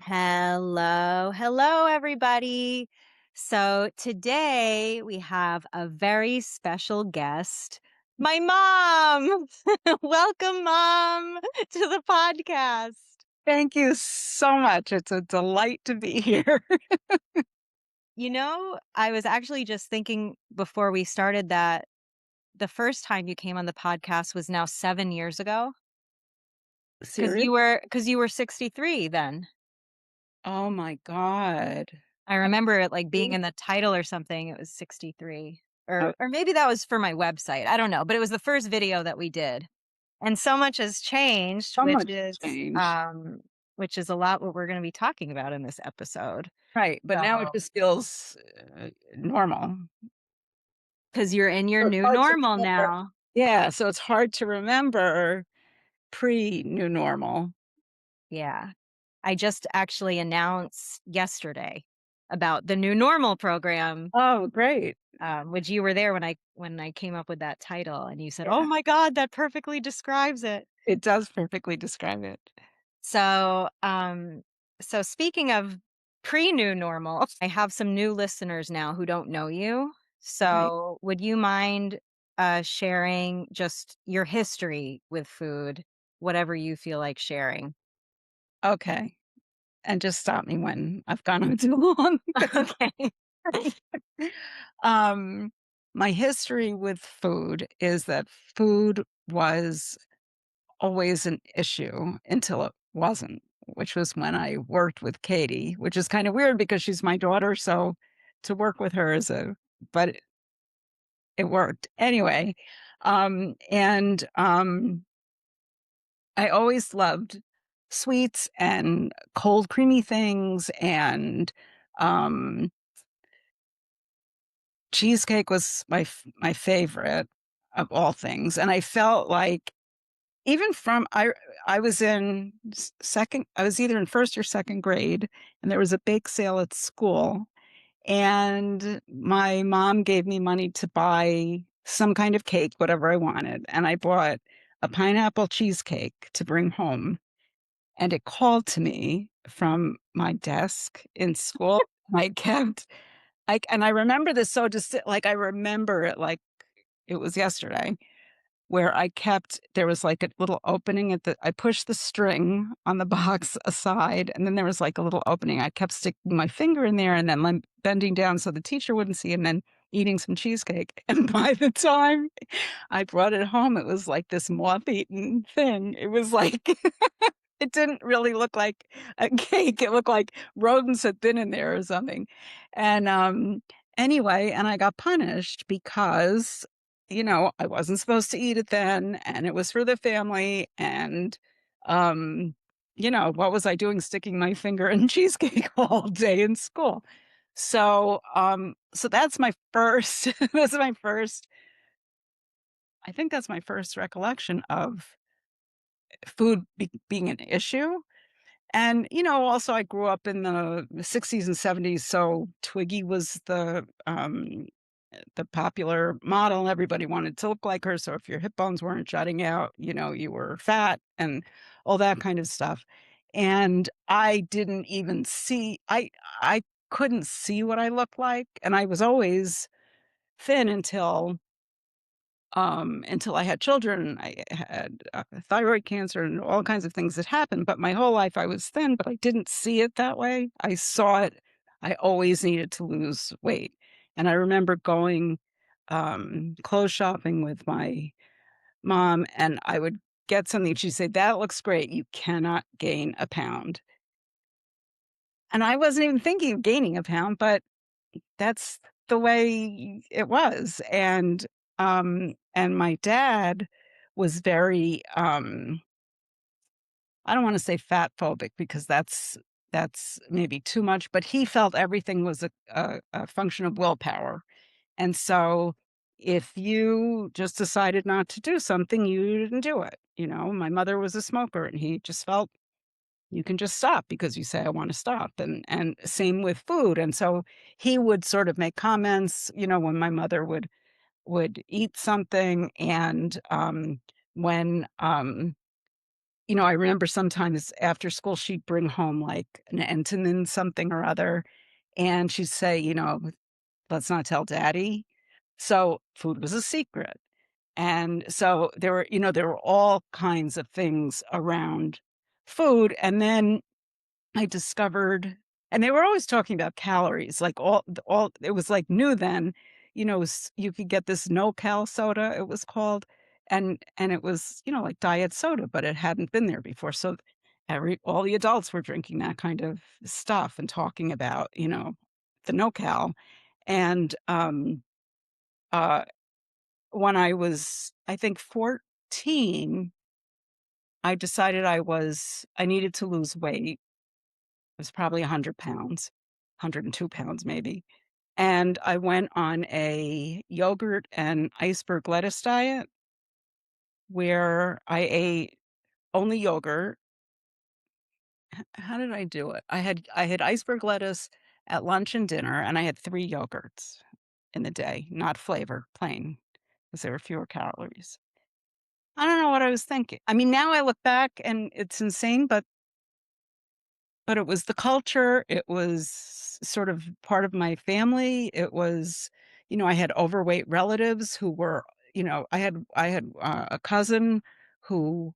Hello, hello, everybody. So today we have a very special guest, my mom. Welcome, mom, to the podcast. Thank you so much. It's a delight to be here. I was actually just thinking before we started that the first time you came on the podcast was now 7 years ago because Serious? you were 63 then. Oh my God. I remember it, like, being in the title or something, it was 63, Oh, or maybe that was for my website, I don't know, but it was the first video that we did, and so much has changed, so much changed. which is a lot what we're gonna be talking about in this episode. Right. But now it So, just feels normal. because 'cause you're in your So it's new hard to normal remember. now. Yeah. So it's hard to remember pre new normal. Yeah. I just actually announced yesterday about the new normal program, Oh, great. which you were there when I came up with that title, and you said, "Oh Yeah. my god, that perfectly describes it." It does perfectly describe it. So, so speaking of pre-new normal, I have some new listeners now who don't know you. Right. So, would you mind sharing just your history with food, whatever you feel like sharing? Okay. And just stop me when I've gone on too long. 'Cause, Okay. um, my history with food is that food was always an issue until it wasn't, which was when I worked with Katie, which is kind of weird because she's my daughter. So to work with her is but it worked anyway. And I always loved sweets and cold, creamy things. And um, cheesecake was my favorite of all things. And I felt like even from I was in second I was either in 1st or 2nd grade, and there was a bake sale at school, and my mom gave me money to buy some kind of cake, whatever I wanted, and I bought a pineapple cheesecake to bring home, and it called to me from my desk in school. I kept and I remember this so just like, I remember it like it was yesterday. Where I kept there was, like, a little opening at the I pushed the string on the box aside, and then there was, like, a little opening. I kept sticking my finger in there and then, bending down so the teacher wouldn't see, and then eating some cheesecake, and by the time I brought it home, it was like this moth-eaten thing. It was like it didn't really look like a cake, it looked like rodents had been in there or something, and, anyway, and I got punished because, I wasn't supposed to eat it then, and it was for the family, and, um, what was I doing sticking my finger in cheesecake all day in school? So that's my first that's my first I think that's my first recollection of food being an issue. And, also I grew up in the '60s and '70s, so Twiggy was the popular model. Everybody wanted to look like her, so if your hip bones weren't jutting out, you were fat and all that kind of stuff. And I didn't even see I couldn't see what I looked like, and I was always thin until I had children. I had thyroid cancer and all kinds of things that happened. But my whole life I was thin, but I didn't see it that way. I saw it. I always needed to lose weight. And I remember going clothes shopping with my mom, and I would get something. She'd say, "That looks great. You cannot gain a pound." And I wasn't even thinking of gaining a pound, but that's the way it was. And my dad was very, I don't wanna say fat phobic because that's maybe too much, but he felt everything was a function of willpower. And so if you just decided not to do something, you didn't do it. My mother was a smoker, and he just felt you can just stop because you say, "I wanna stop," and same with food. And so he would sort of make comments, when my mother would eat something, and, when, I remember sometimes after school, she'd bring home, like, an Entenmann something or other, and she'd say, "Let's not tell daddy." So, food was a secret. And so there were all kinds of things around food, and then I discovered and they were always talking about calories, like, all it was, like, new then, you could get this no-cal soda, it was called, and it was, like diet soda, but it hadn't been there before, so every all the adults were drinking that kind of stuff and talking about, the no-cal, and, uh, when I was, I think, 14, I decided I needed to lose weight. It was probably 100 pounds, 102 pounds maybe, and I went on a yogurt and iceberg lettuce diet where I ate only yogurt. How did I do it? I had iceberg lettuce at lunch and dinner, and I had 3 yogurts in the day, not flavor, plain, because there were fewer calories. I don't know what I was thinking. I mean, now I look back and it's insane, but it was the culture, it was sort of part of my family, it was I had overweight relatives who were I had a cousin who,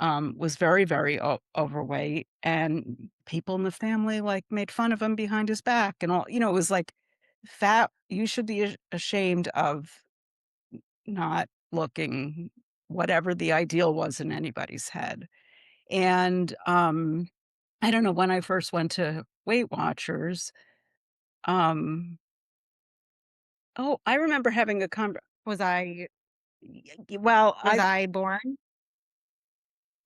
was very, very overweight, and people in the family, like, made fun of him behind his back and all it was like, "Fat you should be ashamed of not looking whatever the ideal was in anybody's head." And, I don't know, when I first went to Weight Watchers, um I remember having a Was I well, was I I born?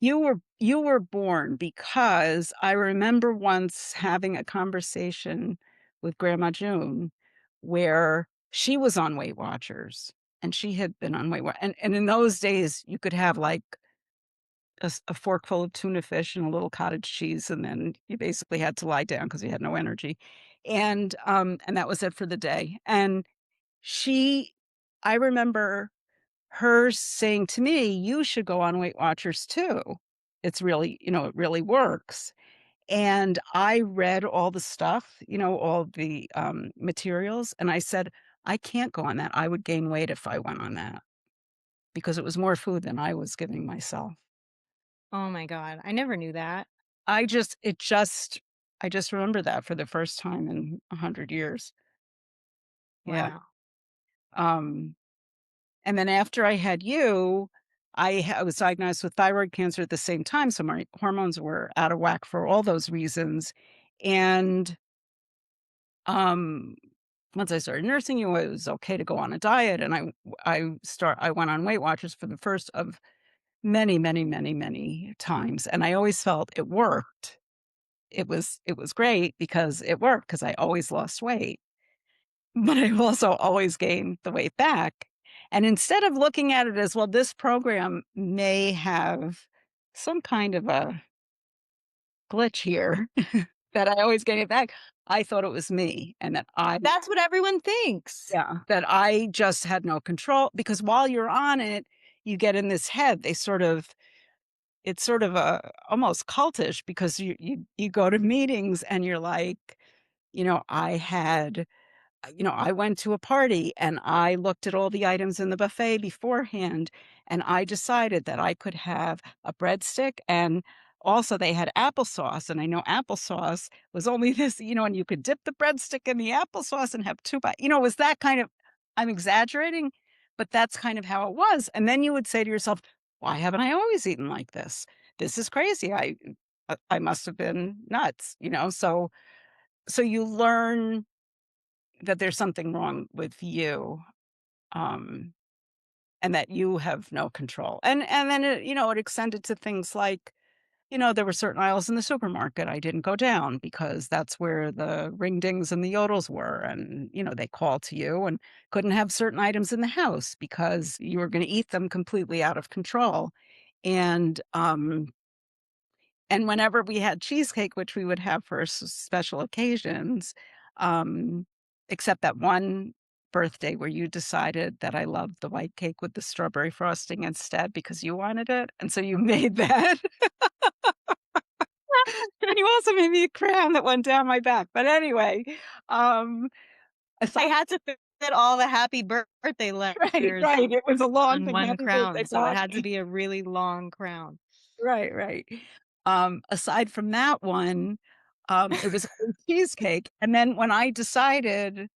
you were born because I remember once having a conversation with Grandma June where she was on Weight Watchers, and she had been on Weight Wa and in those days, you could have, like, a forkful of tuna fish and a little cottage cheese, and then you basically had to lie down because you had no energy, and that was it for the day, and she I remember her saying to me, "You should go on Weight Watchers too. It's really it really works." And I read all the stuff, all the, materials, and I said, "I can't go on that. I would gain weight if I went on that," because it was more food than I was giving myself. Oh my god, I never knew that. I just it just I just remember that for the first time in 100 years. Yeah. Wow. Um, and then after I had you, I was diagnosed with thyroid cancer at the same time, so my hormones were out of whack for all those reasons. And, um, once I started nursing you, it was okay to go on a diet, and I went on Weight Watchers for the first of many, many, many, many times, and I always felt it worked. It was great because it worked because I always lost weight, but I also always gained the weight back. And instead of looking at it as, well, this program may have some kind of a glitch here that I always gain it back, I thought it was me and that That's what everyone thinks. that I just had no control because while you're on it, you get in this head. It's sort of a almost cultish because you go to meetings and you're like, I had I went to a party and I looked at all the items in the buffet beforehand, and I decided that I could have a breadstick and also they had applesauce, and I know applesauce was only this, and you could dip the breadstick in the applesauce and have 2 it was that kind of I'm exaggerating, but that's kind of how it was, and then you would say to yourself, "Why haven't I always eaten like this? This is crazy. I must have been nuts," so you learn that there's something wrong with you, um, and that you have no control. And then it extended to things like, there were certain aisles in the supermarket I didn't go down because that's where the ring dings and the yodels were. And, they called to you and couldn't have certain items in the house because you were going to eat them completely out of control. And and whenever we had cheesecake, which we would have for special occasions, um, except that one birthday where you decided that I loved the white cake with the strawberry frosting instead because you wanted it, and so you made that. And you also made me a crown that went down my back, but anyway, um, I aside had to fit all the happy birthday right, letters right, it was a long on thing, one happy birthday, crown, so it had to Bonnie. be a really long crown. Right, right. Aside from that one, it was a cheesecake, and then when I decided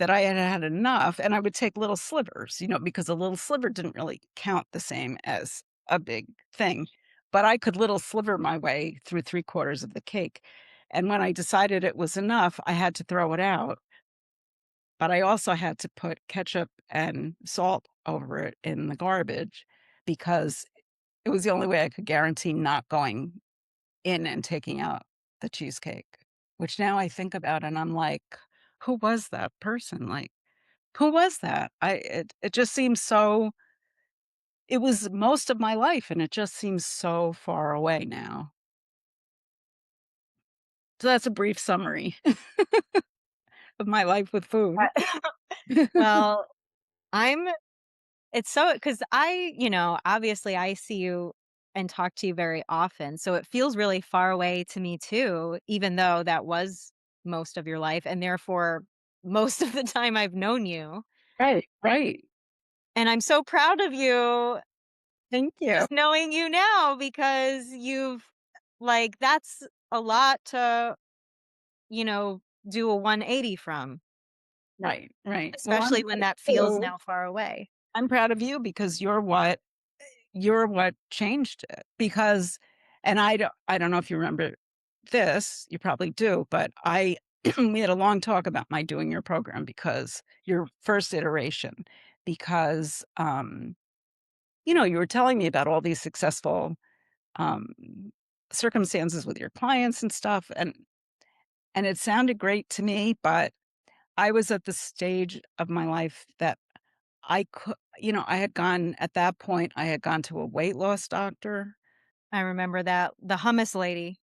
that I had had enough, and I would take little slivers, because a little sliver didn't really count the same as a big thing, but I could little sliver my way through 3/4 of the cake, and when I decided it was enough, I had to throw it out, but I also had to put ketchup and salt over it in the garbage because it was the only way I could guarantee not going in and taking out the cheesecake, which now I think about and I'm like, "Who was that person?" Like, who was that? It just seems so it was most of my life, and it just seems so far away now. So that's a brief summary of my life with food. Well, I'm it's so because obviously I see you and talk to you very often, so it feels really far away to me too, even though that was most of your life and therefore most of the time I've known you. Right, right. And I'm so proud of you Thank you. just knowing you now because that's a lot to, you know, do a 180 from, Right, right. Well, I'm especially when proud of that feels you. now far away. I'm proud of you because you're what changed it because and I don't know if you remember this, you probably do, but I we had a long talk about my doing your program because your first iteration, because, you were telling me about all these successful, um, circumstances with your clients and stuff, and it sounded great to me, but I was at the stage of my life that I had gone at that point, I had gone to a weight loss doctor, I remember that the hummus lady.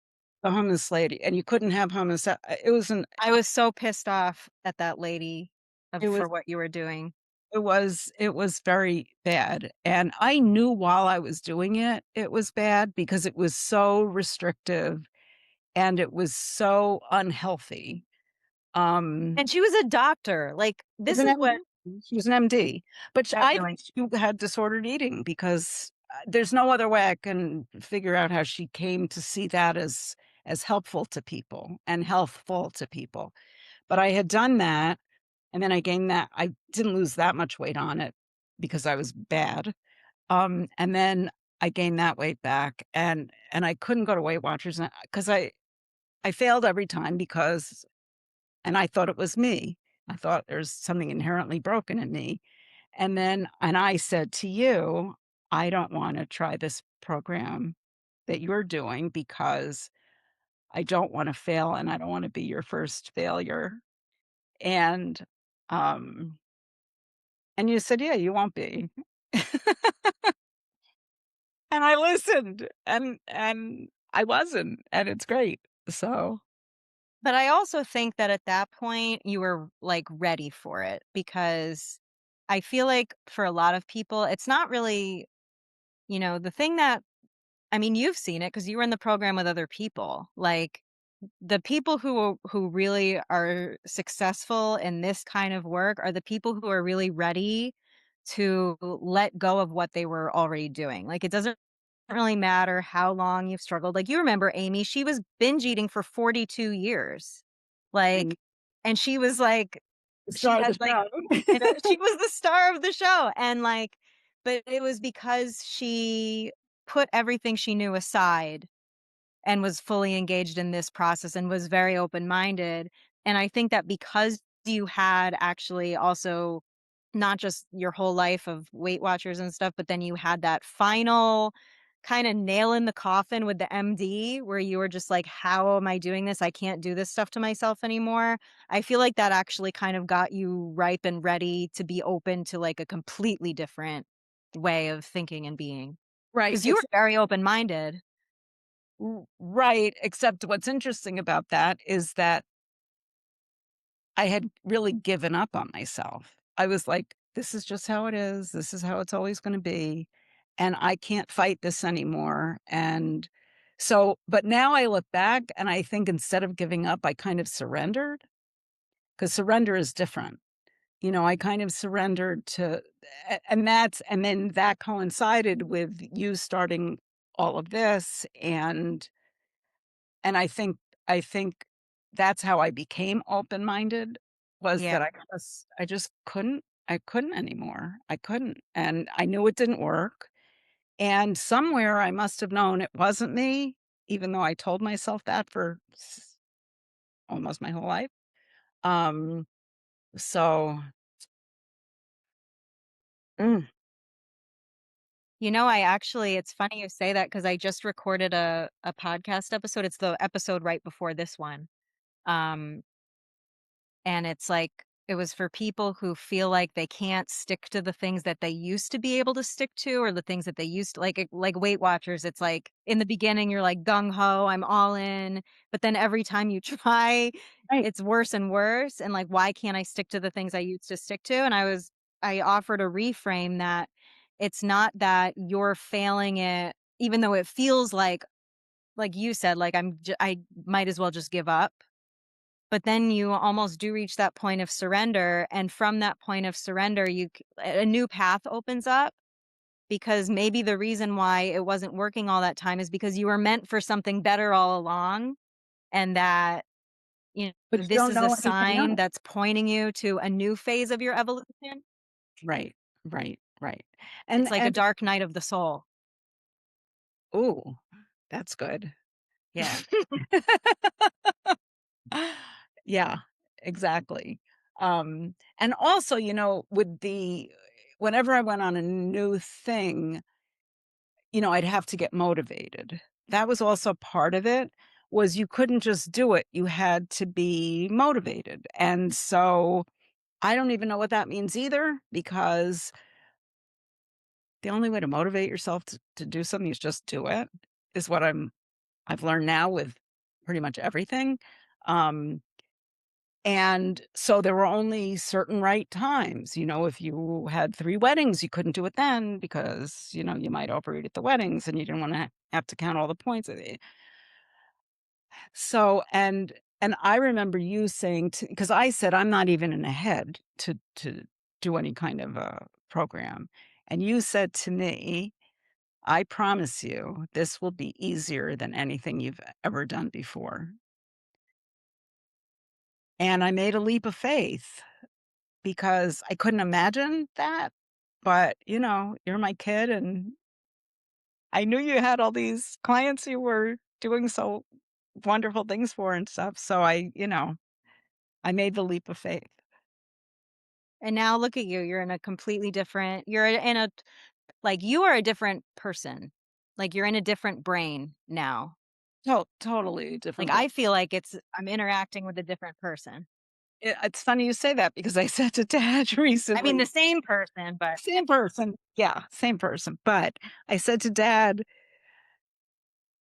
a hummus lady, and you couldn't have hummus, it was an I was so pissed off at that lady it for was what you were doing. it was very bad, and I knew while I was doing it, it was bad because it was so restrictive and it was so unhealthy. Um, And she was a doctor. Like, was this an is what MD, she was an MD, but I really think she had disordered eating because, there's no other way I can figure out how she came to see that as helpful to people and healthful to people. But I had done that, and then I didn't lose that much weight on it because I was bad. And then I gained that weight back, and I couldn't go to Weight Watchers, because I failed every time because and I thought it was me. I thought there's something inherently broken in me. And I said to you, "I don't wanna try this program that you're doing because I don't wanna fail and I don't wanna be your first failure." And, um, and you said, "Yeah, you won't be." And I listened, and I wasn't, and it's great. So but I also think that at that point, you were, like, ready for it because I feel like for a lot of people, it's not really, the thing that I mean, you've seen it because you were in the program with other people. Like, the people who really are successful in this kind of work are the people who are really ready to let go of what they were already doing. Like, it doesn't really matter how long you've struggled. Like, you remember Amy, she was binge eating for 42 years. and Like, and she was like the she star of had, the like, show. she was the star of the show, and, like, but it was because she put everything she knew aside and was fully engaged in this process and was very open-minded, and I think that because you had actually also not just your whole life of Weight Watchers and stuff, but then you had that final kinda nail in the coffin with the MD where you were just like, "How am I doing this? I can't do this stuff to myself anymore." I feel like that actually kind of got you ripe and ready to be open to, like, a completely different way of thinking and being. Right, Because you were very open-minded. right, except what's interesting about that is that I had really given up on myself. I was like, "This is just how it is. This is how it's always gonna be, and I can't fight this anymore." And so but now I look back and I think instead of giving up, I kind of surrendered, because surrender is different. You know, I kind of surrendered to and that's and then that coincided with you starting all of this, and I think that's how I became open-minded, was Yeah. that I just couldn't anymore. I couldn't, and I knew it didn't work, and somewhere I must have known it wasn't me, even though I told myself that for almost my whole life. Um, so mm, I actually it's funny you say that because I just recorded a podcast episode. It's the episode right before this one. Um, and it's like it was for people who feel like they can't stick to the things that they used to be able to stick to, or the things that they used to like Weight Watchers. It's like in the beginning you're like gung ho, I'm all in, but then every time you try, right, it's worse and worse. And like, why can't I stick to the things I used to stick to? And I offered a reframe that it's not that you're failing it, even though it feels like you said, like I might as well just give up, but then you almost do reach that point of surrender, and from that point of surrender, a new path opens up, because maybe the reason why it wasn't working all that time is because you were meant for something better all along, and that, but you this don't is a know anything sign else. that's pointing you to a new phase of your evolution. Right, right, right, It's like a and dark night of the soul. ooh, that's good. Yeah. Yeah, exactly. And also, with the whenever I went on a new thing, I'd have to get motivated. That was also part of it, was you couldn't just do it. You had to be motivated. And so I don't even know what that means either, because the only way to motivate yourself to do something is just do it, is what I've learned now with pretty much everything. Um, And so there were only certain right times. If you had 3 weddings, you couldn't do it then because, you might overeat at the weddings and you didn't wanna have to count all the points. So and I remember you saying, because I said, "I'm not even in a head to do any kind of a program." And you said to me, "I promise you, this will be easier than anything you've ever done before." And I made a leap of faith, because I couldn't imagine that, but, you're my kid, and I knew you had all these clients you were doing so wonderful things for and stuff, so I made the leap of faith. And now look at you. You're in a completely different you're in a like, you are a different person. Like, you're in a different brain now. Totally Like, different I feel like I'm interacting with a different person. it's funny you say that, because I said to Dad I mean, the recently, same person, but same person, yeah, same person, but I said to Dad,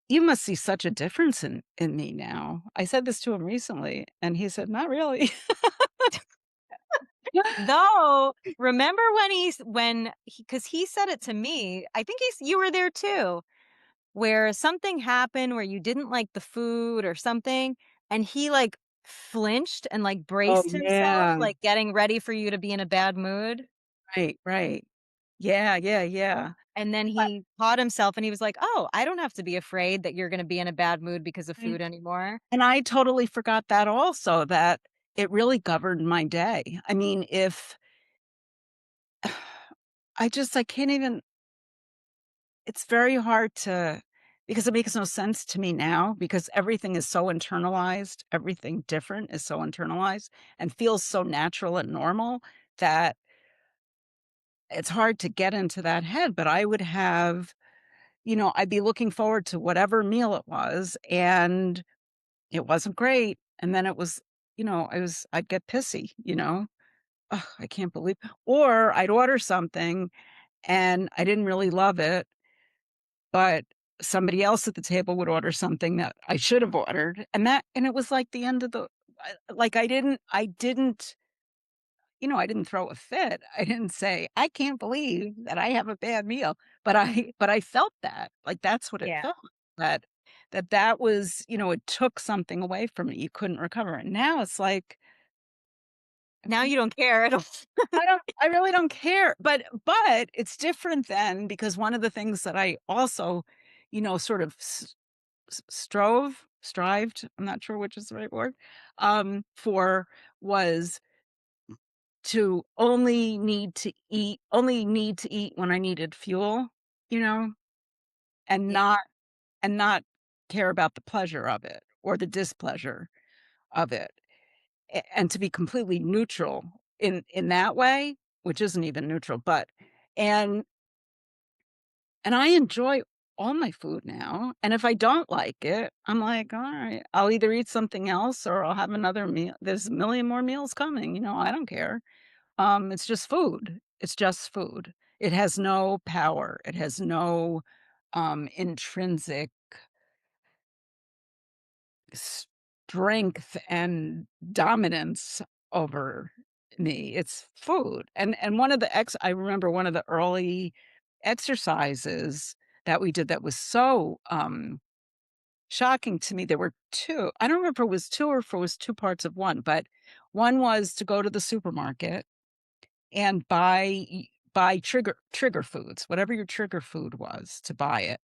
"You must see such a difference in me now." I said this to him recently, and he said, "Not really." though, remember when because he said it to me, I think you were there too, where something happened where you didn't like the food or something, and he, like, flinched and, like, Oh, braced himself, yeah. like, getting ready for you to be in a bad mood, Right, right. Yeah, yeah, yeah. and then But he caught himself and he was like, "Oh, I don't have to be afraid that you're gonna be in a bad mood because of I food anymore." and I totally forgot that also, that it really governed my day. I mean, if I can't even it's very hard to, because it makes no sense to me now, because everything is so internalized, everything different is so internalized and feels so natural and normal, that it's hard to get into that head, but I would have, I'd be looking forward to whatever meal it was, and it wasn't great, and then I'd get pissy. "Ugh, I can't believe," or I'd order something and I didn't really love it, but somebody else at the table would order something that I should have ordered, and it was like the end of the like, I didn't, I didn't throw a fit. I didn't say, "I can't believe that I have a bad meal." But I felt that, like, that's what it Yeah. felt, that that was, it took something away from me, you couldn't recover, and now it's like, Now you don't care at all. I really don't care, but it's different then because one of the things that I also, sort of strived, I'm not sure which is the right word, for, was to only need to eat when I needed fuel, you know, and Yeah. not care about the pleasure of it or the displeasure of it, and to be completely neutral in that way, which isn't even neutral, but and and I enjoy all my food now, and if I don't like it, I'm like, "All right, I'll either eat something else or I'll have another meal. There's a million more meals coming, I don't care." It's just food. It's just food. It has no power. It has no, intrinsic strength and dominance over me. It's food. And one of the I remember one of the early exercises that we did that was so, shocking to me. There were 2. I don't remember if it was 2 or if it was 2 parts of 1, but one was to go to the supermarket and buy trigger foods, whatever your trigger food was, to buy it.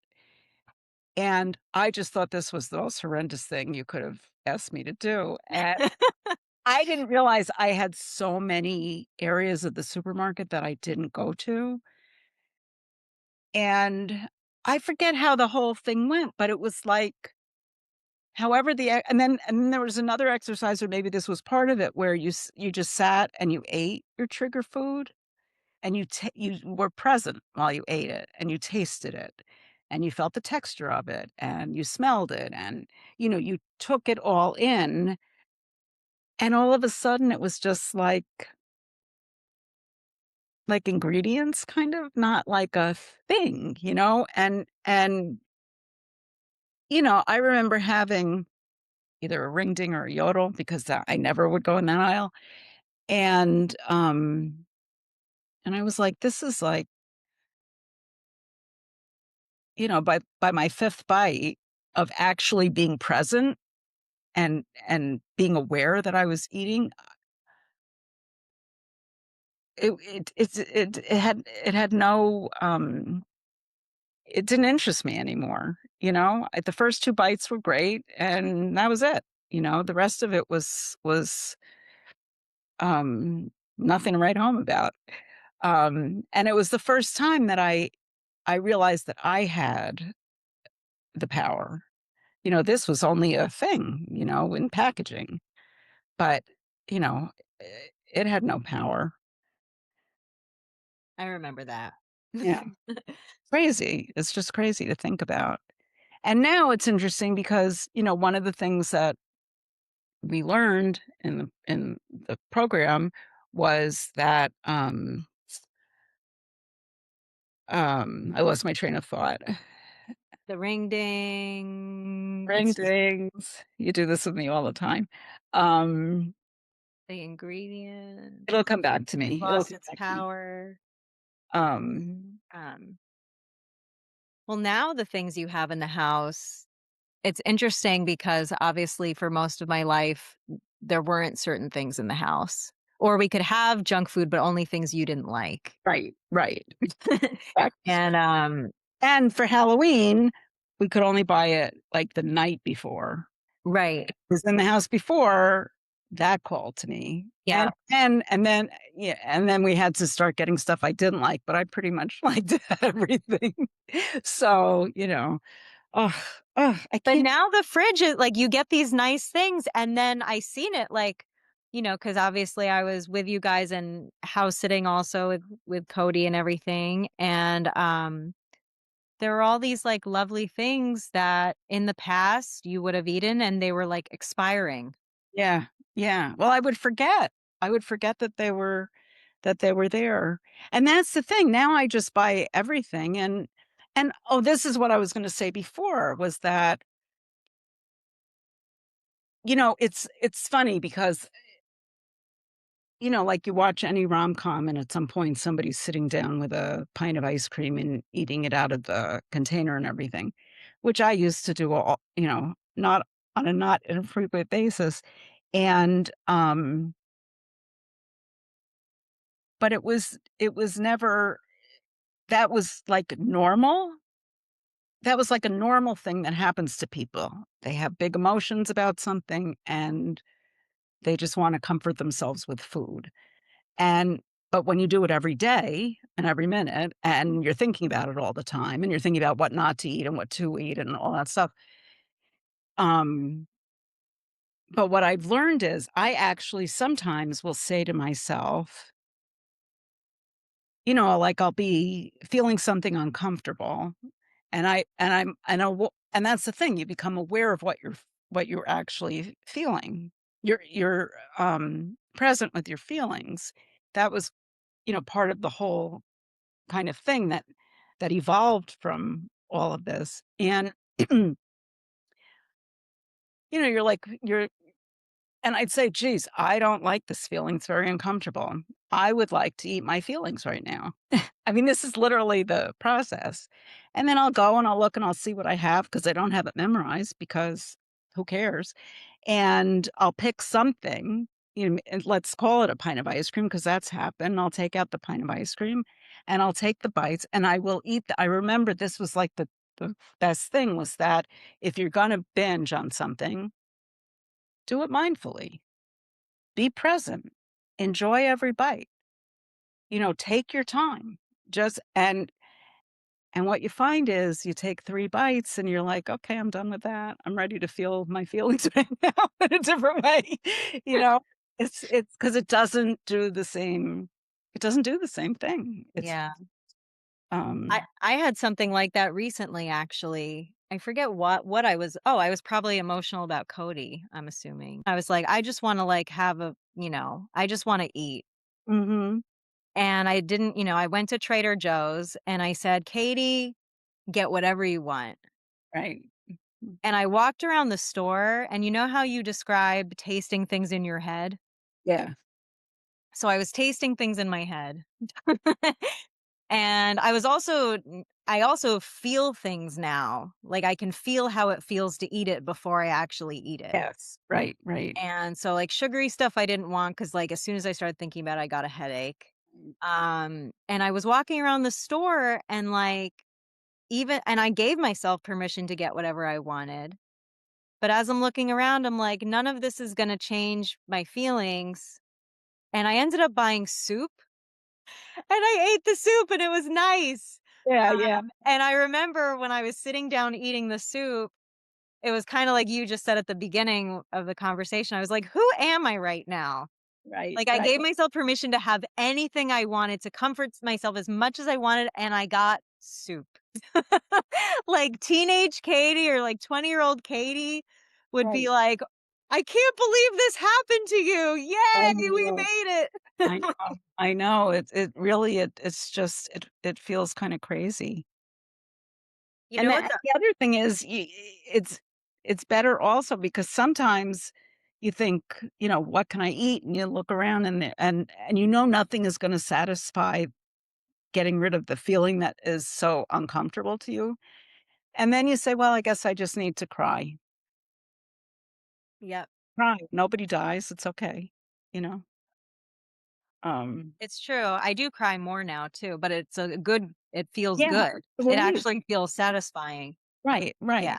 And I just thought this was the most horrendous thing you could have asked me to do, and I didn't realize I had so many areas of the supermarket that I didn't go to, and I forget how the whole thing went, but it was like, however and then there was another exercise, or maybe this was part of it, where you just sat and you ate your trigger food. And you were present while you ate it, and you tasted it, and you felt the texture of it, and you smelled it, and, you took it all in, and all of a sudden, it was just like ingredients, kind of, not like a thing, and, I remember having either a ring ding or a yodel because I never would go in that aisle, and, and I was like, "This is like," by my 5th bite of actually being present and being aware that I was eating, it had no, it didn't interest me anymore, the first 2 bites were great, and that was it, the rest of it was, nothing to write home about, and it was the first time that I realized that I had the power, this was only a thing, in packaging, but, you know, I it had no power. I remember that. Yeah. Crazy. It's just crazy to think about. And now it's interesting because, one of the things that we learned in the program was that, I lost my train of thought. The ring ding, Ring dings. You do this with me all the time. Um, the ingredient It'll come back to me. It'll lost come its back to me. power. Um, Um, well, now the things you have in the house, it's interesting because obviously for most of my life, there weren't certain things in the house. Or we could have junk food, but only things you didn't like. right, right. And And for Halloween, we could only buy it, like, the night before. right. Was in the house before, that called to me. Yeah. And then yeah, and then we had to start getting stuff I didn't like, but I pretty much liked everything. So, ugh, I But can't. now the fridge is like you get these nice things and then I seen it like, cuz obviously I was with you guys and house sitting also with Cody and everything and there were all these like lovely things that in the past you would have eaten and they were like expiring. Yeah, yeah. Well, I would forget that they were there. And that's the thing, now I just buy everything, and this is what I was gonna say before, was that It's funny because, like you watch any rom-com and at some point somebody's sitting down with a pint of ice cream and eating it out of the container and everything, which I used to do not on a not infrequent basis. And, but it was never that was like normal. That was like a normal thing that happens to people. They have big emotions about something and they just wanna comfort themselves with food. And but when you do it every day and every minute and you're thinking about it all the time and you're thinking about what not to eat and what to eat and all that stuff, um, but what I've learned is I actually sometimes will say to myself, like I'll be feeling something uncomfortable and that's the thing, you become aware of what you're actually feeling. You're present with your feelings. That was, part of the whole kind of thing that evolved from all of this. And, you're like you're and I'd say, "Geez, I don't like this feeling, it's very uncomfortable. I would like to eat my feelings right now." I mean, this is literally the process. And then I'll go and I'll look and I'll see what I have because I don't have it memorized because who cares? And I'll pick something, and let's call it a pint of ice cream because that's happened. I'll take out the pint of ice cream and I'll take the bites and I will eat I remember this was like the best thing was that if you're gonna binge on something, do it mindfully. Be present. Enjoy every bite. Take your time. Just and what you find is you take 3 bites and you're like, "Okay, I'm done with that. I'm ready to feel my feelings right now in a different way." You know? It's because it doesn't do the same thing. Yeah. I Um I had something like that recently, actually. I forget what I was probably emotional about Cody, I'm assuming. I was like, "I just wanna, like, have I just wanna eat." Mhm. And I didn't I went to Trader Joe's and I said, "Katie, get whatever you want." Right. Mhm. And I walked around the store, and you know how you describe tasting things in your head? Yeah. So I was tasting things in my head. And I also feel things now. Like, I can feel how it feels to eat it before I actually eat it. Yes. Right, right. And so, like, sugary stuff I didn't want because, like, as soon as I started thinking about it, I got a headache. And I was walking around the store and, like, even and I gave myself permission to get whatever I wanted. But as I'm looking around, I'm like, "None of this is gonna change my feelings." And I ended up buying soup, and I ate the soup, and it was nice. Yeah, yeah. And I remember when I was sitting down eating the soup, it was kinda like you just said at the beginning of the conversation. I was like, "Who am I right now?" Right, Like, I right. gave myself permission to have anything I wanted, to comfort myself as much as I wanted, and I got soup. Like, teenage Katie or, like, 20-year-old Katie would be Right. like, "I can't believe this happened to you. I Yay, we know. made I it." know. I know. It really it's just it feels kinda crazy. You And know the what and the other thing is it's better also because sometimes you think, "What can I eat?" And you look around and nothing is gonna satisfy getting rid of the feeling that is so uncomfortable to you. And then you say, "Well, I guess I just need to cry." Yep, Cry. Nobody dies. It's okay. You know? Um, it's true. I do cry more now too, but it feels yeah, good. it's a It relief. actually feels satisfying. Right, Yeah, right.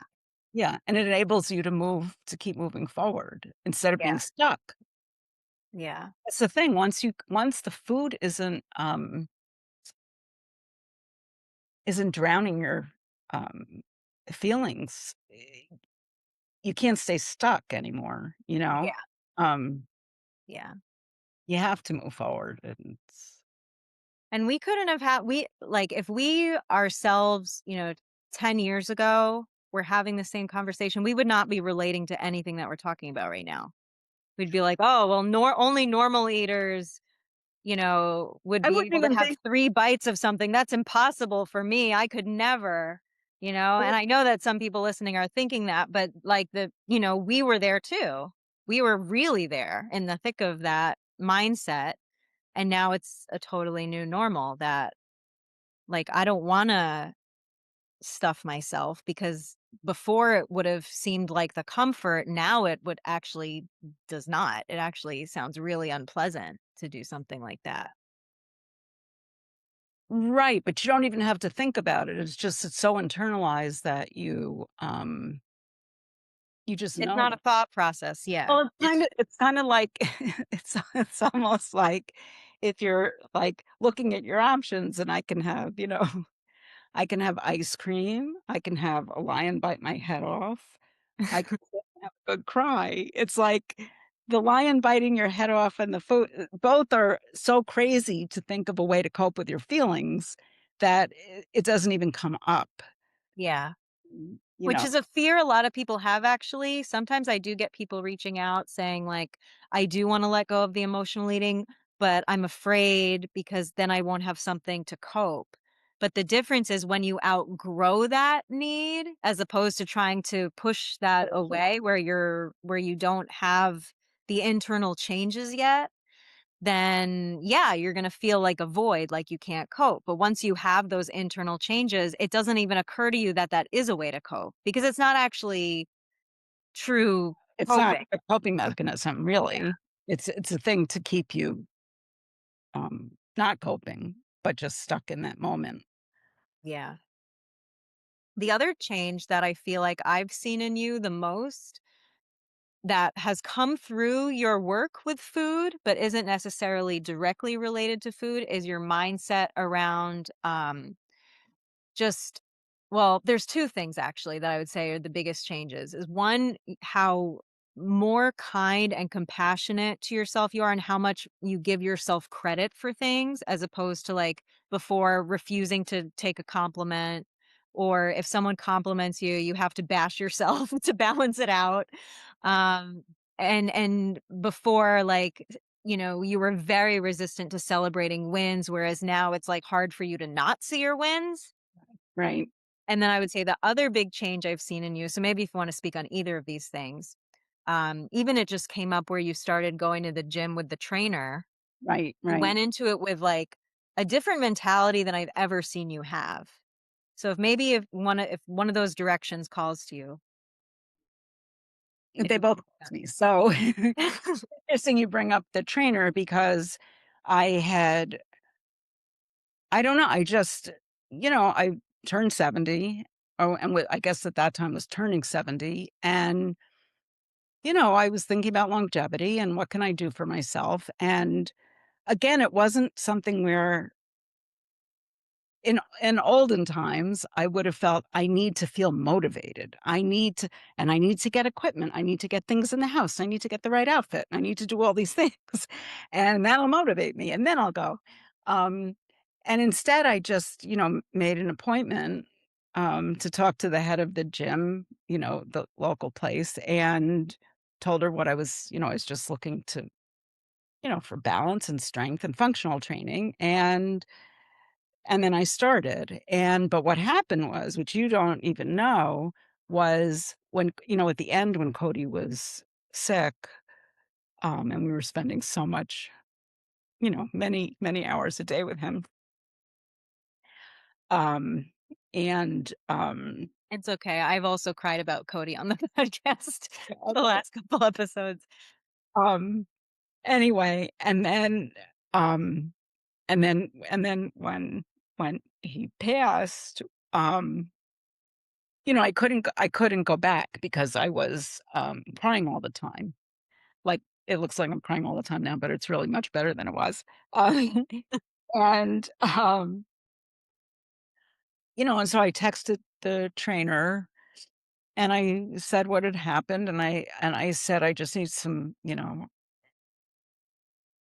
Yeah, and it enables you to keep moving forward instead of being yeah, stuck. yeah, That's the thing, once the food isn't drowning your, um, feelings, you can't stay stuck anymore, you know? yeah, Um, yeah. you have to move forward, and it's And we couldn't have had we like, if we ourselves, 10 years ago were having the same conversation, we would not be relating to anything that we're talking about right now. We'd be like, "Oh, well, only normal eaters, would I be wouldn't able to even have think 3 bites of something. That's impossible for me. I could never." And I know that some people listening are thinking that, but, like, we were there too. we were really there in the thick of that mindset, and now it's a totally new normal that, like, I don't wanna stuff myself because before it would have seemed like the comfort, now it would actually does not. It actually sounds really unpleasant to do something like that. Right, but you don't even have to think about it. It's so internalized that you just It's not know. a thought process, yeah. Well, it's kinda like it's almost like if you're, like, looking at your options and I can have, I can have ice cream, I can have a lion bite my head off, I can sit and have a good cry. It's like the lion biting your head off and the food both are so crazy to think of a way to cope with your feelings that it doesn't even come up, Yeah. you Which know? is a fear a lot of people have actually. Sometimes I do get people reaching out saying like, "I do wanna let go of the emotional eating, but I'm afraid because then I won't have something to cope." But the difference is when you outgrow that need as opposed to trying to push that away where you don't have the internal changes yet, then yeah, you're going to feel like a void, like you can't cope. But once you have those internal changes, it doesn't even occur to you that that is a way to cope because it's not actually true It's not coping. a coping mechanism, really. It's a thing to keep you, not coping, but just stuck in that moment. Yeah. The other change that I feel like I've seen in you the most that has come through your work with food, but isn't necessarily directly related to food is your mindset around just well, there's 2 things actually that I would say are the biggest changes, is one, how more kind and compassionate to yourself you are and how much you give yourself credit for things as opposed to, like, before refusing to take a compliment, or if someone compliments you, you have to bash yourself to balance it out. Um, and before, like, you were very resistant to celebrating wins, whereas now it's, like, hard for you to not see your wins. Right, And then I would say the other big change I've seen in you, so maybe if you wanna speak on either of these things, even it just came up where you started going to the gym with the trainer. right, You right. went into it with, like, a different mentality than I've ever seen you have. So if one of those directions calls to you, if They you both calls me. So, interesting you bring up the trainer because I had I don't know, I just I turned 70. Oh, and I guess at that time was turning 70, and, I was thinking about longevity and what can I do for myself, and, again, it wasn't something where in olden times, I would have felt I need to feel motivated. I need to get equipment. I need to get things in the house. I need to get the right outfit. I need to do all these things, and that'll motivate me, and then I'll go. Um, and instead, I just, made an appointment, to talk to the head of the gym, the local place, and told her what I was just looking to, for balance and strength and functional training, and then I started, but what happened was, which you don't even know, was when at the end when Cody was sick, and we were spending so much, many, many hours a day with him, um, and, it's okay. I've also cried about Cody on the podcast the okay, last couple episodes. um, anyway, um, and then when he passed, um I couldn't go back because I was, crying all the time. Like, it looks like I'm crying all the time now, but it's really much better than it was. Um, and, and so I texted the trainer and I said what had happened, and I said, "I just need some,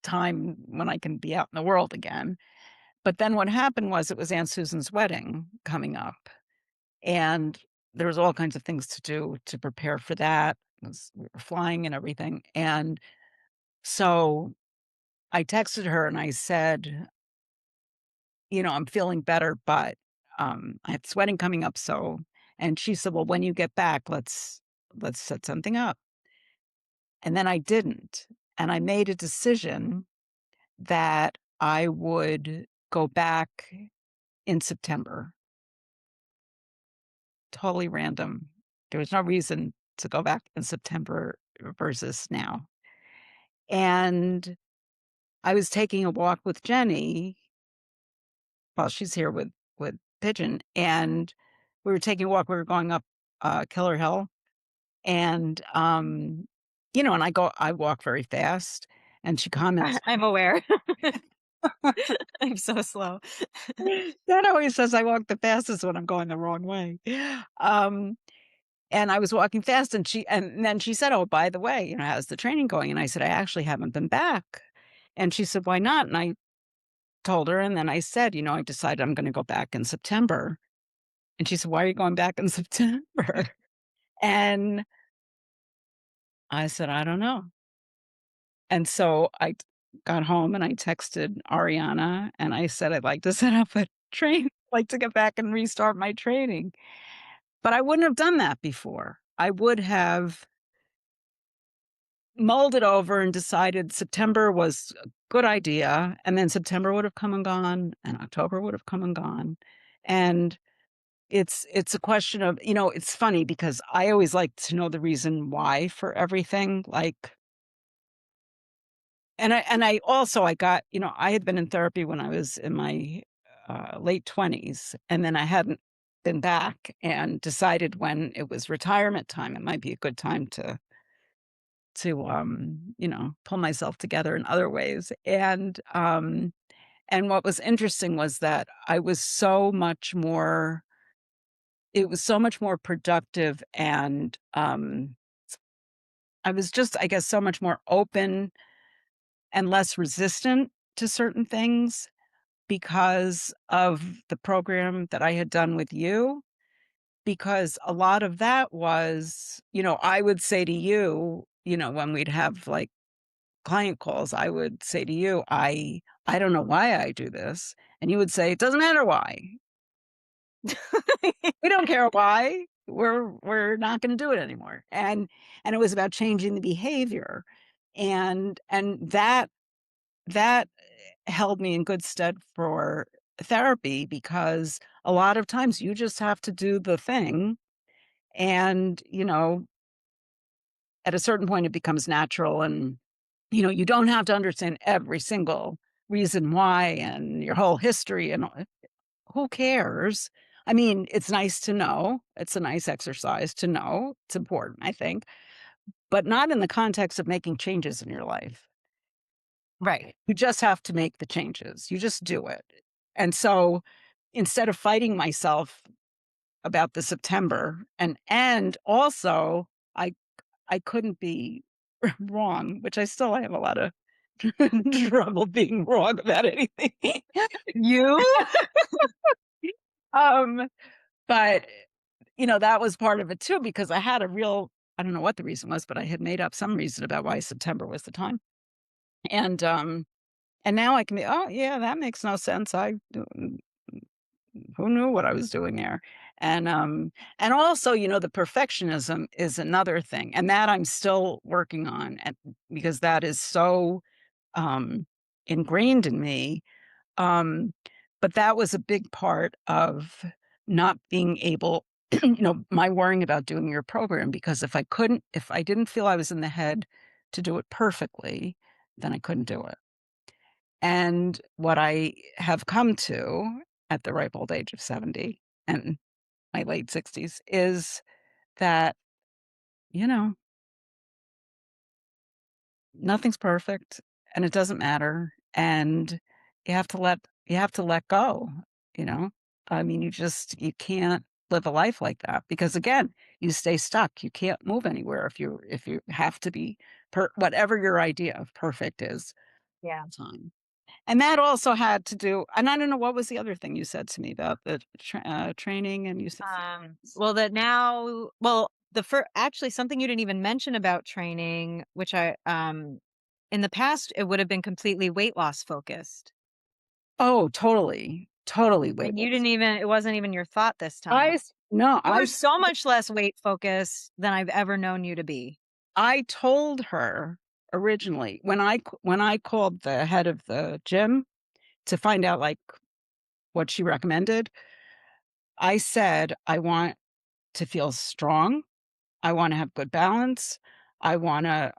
time when I can be out in the world again." But then what happened was it was Aunt Susan's wedding coming up, and there was all kinds of things to do to prepare for that. We were flying and everything, and so I texted her and I said, "I'm feeling better, but, I have this wedding coming up, so." And she said, "Well, when you get back, let's set something up." and then I didn't, and I made a decision that I would go back in September. Totally random. There was no reason to go back in September versus now. And I was taking a walk with Jenny. Well, she's here with Pigeon, and we were taking a walk. We were going up Killer Hill, and and I walk very fast, and she comments. I'm aware. I'm so slow. Dad always says I walk the fastest when I'm going the wrong way. Um, and I was walking fast, and then she said, "Oh, by the way, how's the training going?" And I said, "I actually haven't been back." And she said, "Why not?" And I told her, and then I said, "I decided I'm gonna go back in September." And she said, "Why are you going back in September?" And I said, "I don't know." And so got home and I texted Ariana and I said, "I'd like to set up a like to get back and restart my training." But I wouldn't have done that before. I would have mulled it over and decided September was a good idea, and then September would have come and gone, and October would have come and gone. And it's a question of, it's funny because I always like to know the reason why for everything, like, and I also I got, I had been in therapy when I was in my late 20s, and then I hadn't been back and decided when it was retirement time, it might be a good time to pull myself together in other ways. And what was interesting was that it was so much more productive, and I was just, I guess, so much more open and less resistant to certain things because of the program that I had done with you. Because a lot of that was, I would say to you, when we'd have like client calls, I would say to you, I don't know why I do this. And you would say, it doesn't matter why. We don't care why. We're not going to do it anymore. And it was about changing the behavior. And that held me in good stead for therapy because a lot of times you just have to do the thing and, at a certain point it becomes natural, and you don't have to understand every single reason why and your whole history and who cares? I mean, it's nice to know. It's a nice exercise to know. It's important, I think, but not in the context of making changes in your life. Right. You just have to make the changes. You just do it. And so instead of fighting myself about the September, and also I I couldn't be wrong, which I still have a lot of trouble being wrong about anything. You? Um, but, that was part of it too because I had a real, I don't know what the reason was, but I had made up some reason about why September was the time. And, um, and now I can be, "Oh, yeah, that makes no sense. Who knew what I was doing there?" And also, the perfectionism is another thing, and that I'm still working on, and because that is so, um, ingrained in me. Um, but that was a big part of not being able, my worrying about doing your program, because if I didn't feel I was in the head to do it perfectly, then I couldn't do it. And what I have come to at the ripe old age of 70 and my late 60s is that, you know, nothing's perfect and it doesn't matter. And you have to let go, you know? I mean, you can't live a life like that because again, you stay stuck. You can't move anywhere if you have to be whatever your idea of perfect is Yeah. all the time. And that also had to do, and I don't know what was the other thing you said to me about the training, and you said Well, that now well, actually something you didn't even mention about training, which in the past, it would have been completely weight loss focused. oh, totally, totally weight And you loss. didn't even it wasn't even your thought this I time. s no, You I were s so much less weight focused than I've ever known you to be. I told her originally when I called the head of the gym to find out, like, what she recommended, I said, "I want to feel strong. I wanna have good balance. I wanna,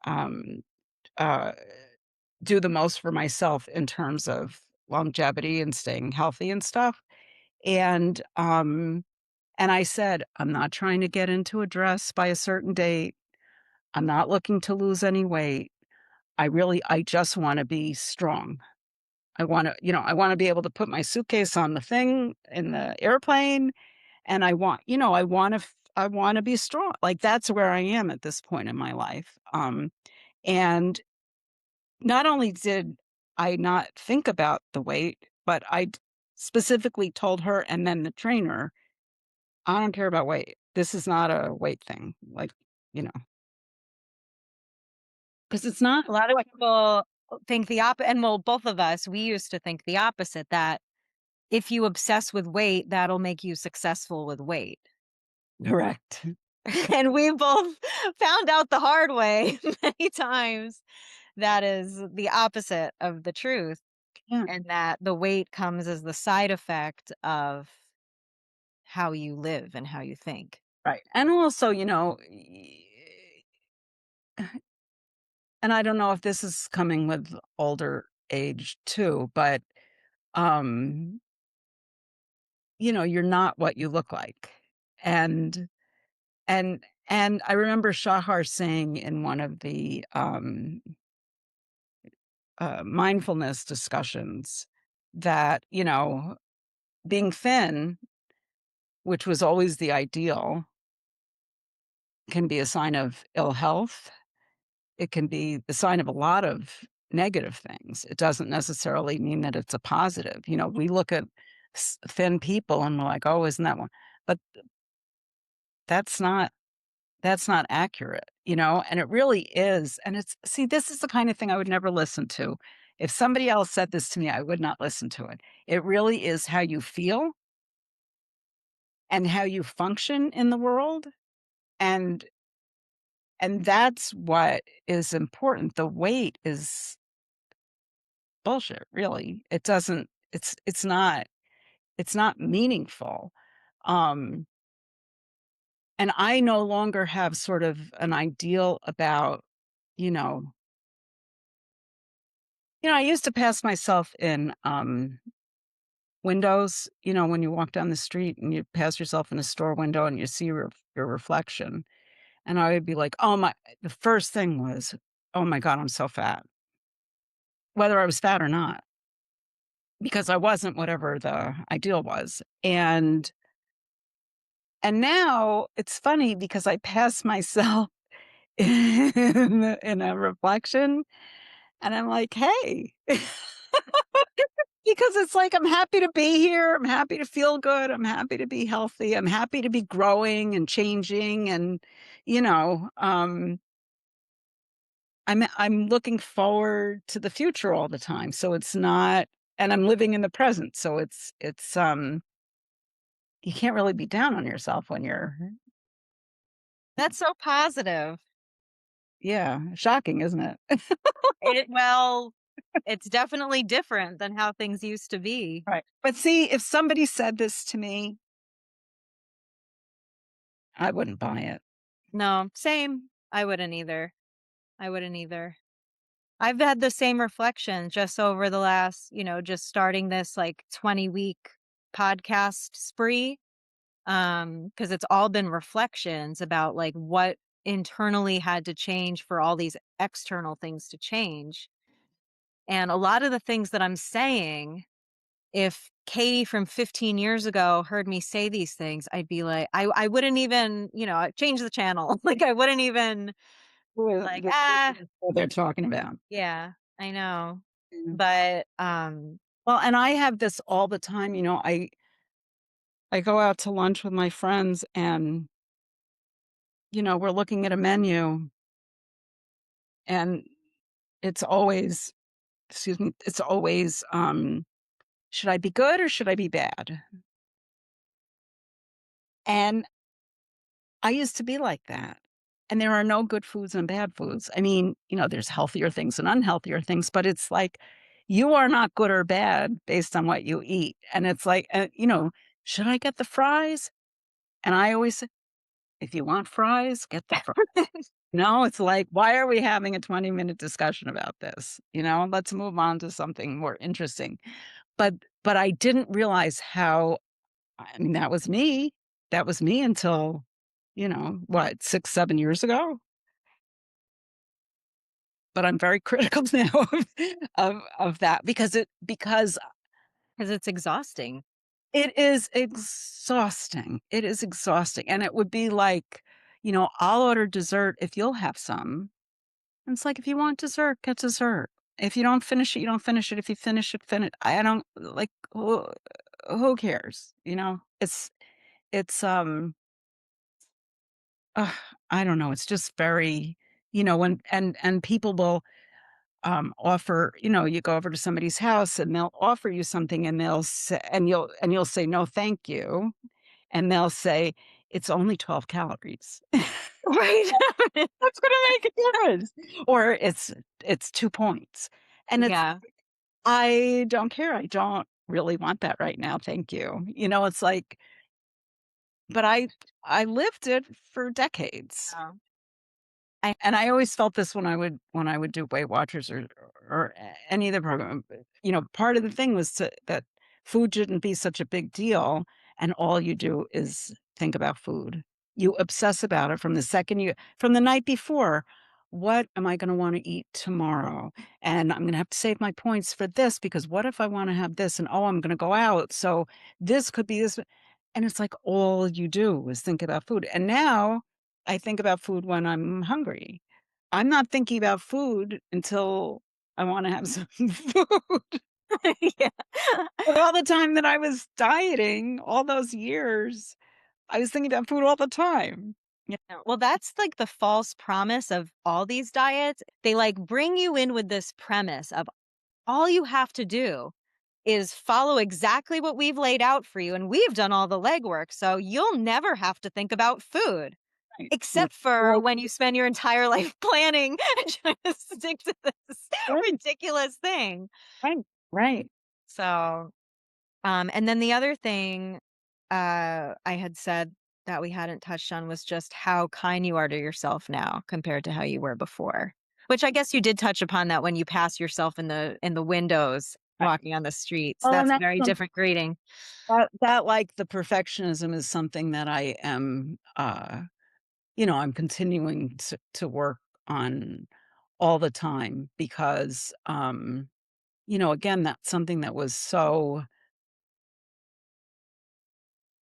uh, do the most for myself in terms of longevity and staying healthy and stuff." And, and I said, "I'm not trying to get into a dress by a certain date. I'm not looking to lose any weight. I just wanna be strong. I wanna be able to put my suitcase on the thing in the airplane, and I wanna be strong." Like, that's where I am at this point in my life. And not only did I not think about the weight, but specifically told her and then the trainer, "I don't care about weight. This is not a weight thing." Like, you know, because it's not A lot of what people think and well, both of us, we used to think the opposite, that if you obsess with weight, that'll make you successful with weight. correct. And we both found out the hard way many times that is the opposite of the truth, Yeah, and that the weight comes as the side effect of how you live and how you think. right. And also, and I don't know if this is coming with older age too, but, um, you're not what you look like. And and I remember Shahar saying in one of the, mindfulness discussions that, being thin, which was always the ideal, can be a sign of ill health. It can be the sign of a lot of negative things. It doesn't necessarily mean that it's a positive. We look at thin people and we're like, "Oh, isn't that one?" But that's not that's not accurate, and it really is. And this is the kind of thing I would never listen to. If somebody else said this to me, I would not listen to it. It really is how you feel and how you function in the world, and that's what is important. The weight is bullshit, really. It's not meaningful. Um, and I no longer have sort of an ideal about, you know I used to pass myself in, windows, when you walk down the street and you pass yourself in a store window and you see your reflection, and I would be like, "Oh my," the first thing was, "Oh my god, I'm so fat," whether I was fat or not, because I wasn't whatever the ideal was. And now it's funny because I pass myself in a reflection, and I'm like, "Hey." Because it's like, I'm happy to be here, I'm happy to feel good, I'm happy to be healthy, I'm happy to be growing and changing, and, you know, um, I'm looking forward to the future all the time, so it's not, and I'm living in the present, so you can't really be down on yourself when you're, That's so positive. yeah, shocking, isn't it? Well, it's definitely different than how things used to be. Right. But see, if somebody said this to me, I wouldn't buy it. No, same. I wouldn't either. I wouldn't either. I've had the same reflection just over the last, just starting this like 20-week podcast spree. Because it's all been reflections about like what internally had to change for all these external things to change. And a lot of the things that I'm saying, if Katie from 15 years ago heard me say these things, I'd be like, I wouldn't even, change the channel. Like I wouldn't even Well, like, what they're talking about. yeah, I know. Yeah. But Well, and I have this all the time, I go out to lunch with my friends and, we're looking at a menu and it's always, excuse me, it's always, should I be good or should I be bad? And I used to be like that. and there are no good foods and bad foods. I mean, there's healthier things and unhealthier things, but it's like you are not good or bad based on what you eat. And it's like, should I get the fries? And I always say, if you want fries, get the fries. No, it's like, why are we having a 20-minute discussion about this? Let's move on to something more interesting. But but I didn't realize how, I mean, that was me. That was me until, what, 6, 7 years ago? But I'm very critical now of that because because it's exhausting. it is exhausting. It is exhausting, and it would be like, I'll order dessert if you'll have some. And it's like, if you want dessert, get dessert. If you don't finish it, you don't finish it. If you finish it, finish. I don't like, who cares? It's ugh, I don't know. It's just very, when and people will offer, you go over to somebody's house and they'll offer you something and they'll say, and you'll say no thank you, and they'll say it's only 12 calories. Right. That's gonna make a difference. Or it's 2 points. And it's Yeah. I don't care. I don't really want that right now, thank you. It's like, but I lived it for decades. Yeah. I And I always felt this when I would do Weight Watchers or any of the program, part of the thing was that food shouldn't be such a big deal, and all you do is think about food. You obsess about it from the night before. What am I gonna wanna eat tomorrow? And I'm gonna have to save my points for this because what if I wanna have this? And, oh, I'm gonna go out, so this could be this, and it's like all you do is think about food. And now I think about food when I'm hungry. I'm not thinking about food until I wanna have some food. yeah. But all the time that I was dieting, all those years, I was thinking about food all the time. Yeah. Yeah, well, that's like the false promise of all these diets. They like bring you in with this premise of all you have to do is follow exactly what we've laid out for you. And we've done all the legwork. So you'll never have to think about food, Right. except for Well, when you spend your entire life planning and trying to stick to this right, ridiculous thing. right, right. So and then the other thing, I had said that we hadn't touched on was just how kind you are to yourself now compared to how you were before. Which I guess you did touch upon that when you pass yourself in the windows Right. walking on the streets. Well, and That's a that's very different greeting. that, like, the perfectionism is something that I am, I'm continuing to work on all the time because, again, that's something that was so,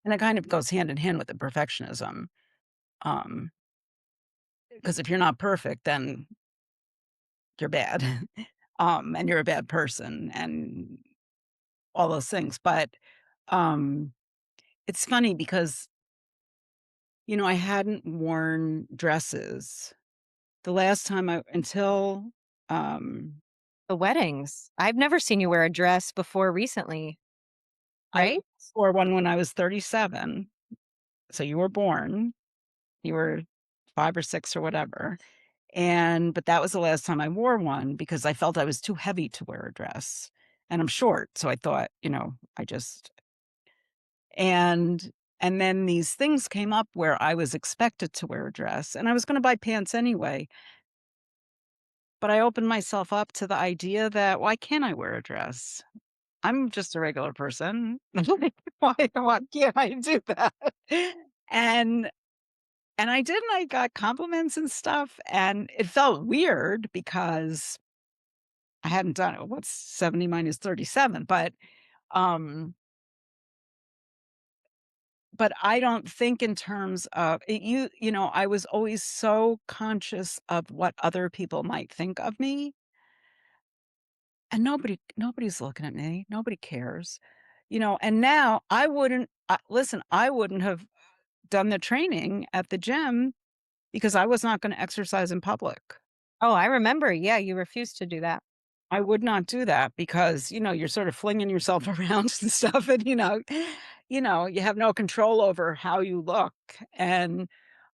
and it kind of goes hand in hand with the perfectionism. Um, because if you're not perfect, then you're bad. And you're a bad person and all those things. But um, it's funny because, I hadn't worn dresses the last time I until um The weddings. I've never seen you wear a dress before recently, I right? wore one when I was 37. So you were born, you were 5 or 6 or whatever. But that was the last time I wore one because I felt I was too heavy to wear a dress. And I'm short, so I thought, I just and and then these things came up where I was expected to wear a dress, and I was gonna buy pants anyway, but I opened myself up to the idea that, why can't I wear a dress? I'm just a regular person. Why can't I do that? And and I did, and I got compliments and stuff, and it felt weird because I hadn't done it. What's 70 minus 37? Um, but I don't think in terms of I was always so conscious of what other people might think of me, and nobody's looking at me. Nobody cares. And now I wouldn't have done the training at the gym because I was not going to exercise in public. Oh, I remember. Yeah, you refused to do that. I would not do that because, you're sort of flinging yourself around and stuff and, you have no control over how you look. And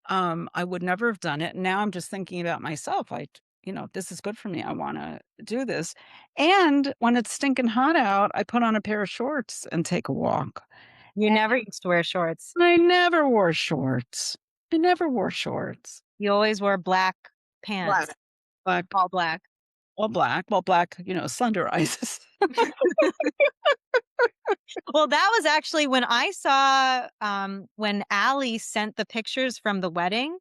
I would never have done it. Now I'm just thinking about myself. This is good for me. I wanna do this. And when it's stinking hot out, I put on a pair of shorts and take a walk. You never used to wear shorts. I never wore shorts. I never wore shorts. You always wore black Black. pants, Black, all black. all black. Well, black, slenderizes. Well, that was actually when I saw, when Allie sent the pictures from the wedding,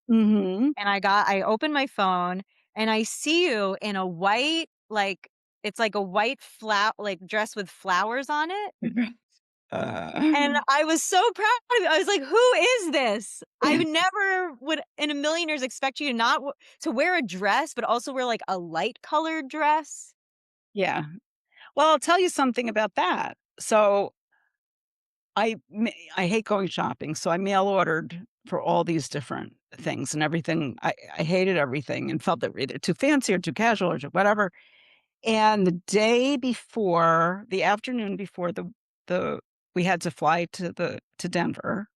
Mhm. and I opened my phone, and I see you in a white, like it's like a white like, dress with flowers on it, and Uh, I was so proud of you. I was like, "Who is this?" I would never would in a million years expect you to not to wear a dress, but also wear, like, a light colored dress. yeah. Well, I'll tell you something about that. So I hate going shopping, so I mail ordered for all these different things and everything. I hated everything and felt that either too fancy or too casual or whatever. And the day before, the afternoon before the we had to fly to Denver,